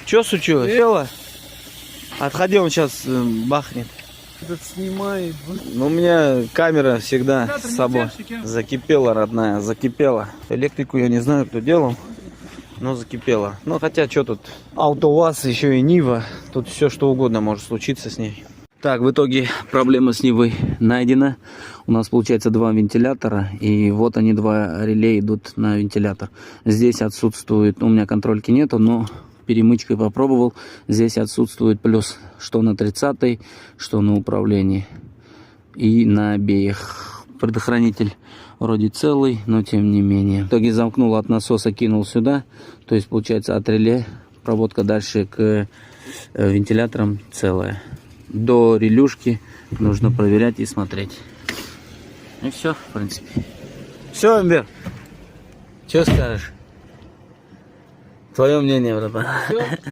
Че случилось? Дело? Отходи, он сейчас бахнет. Этот снимает. Ну, у меня камера всегда с собой. Закипела, родная, закипела. Электрику я не знаю, кто делал, но закипела. Ну, хотя, что тут? АвтоВАЗ, еще и Нива. Тут все, что угодно может случиться с ней. Так, в итоге проблема с Нивой найдена. У нас получается два вентилятора. И вот они, два реле идут на вентилятор. Здесь отсутствует, у меня контрольки нету, но перемычкой попробовал. Здесь отсутствует плюс, что на 30-й, что на управлении. И на обеих. Предохранитель вроде целый, но тем не менее. В итоге замкнул от насоса, кинул сюда. То есть получается от реле проводка дальше к вентиляторам целая. До релюшки нужно проверять и смотреть. И все, в принципе. Все, Амбер. Что скажешь? Твое мнение, братан?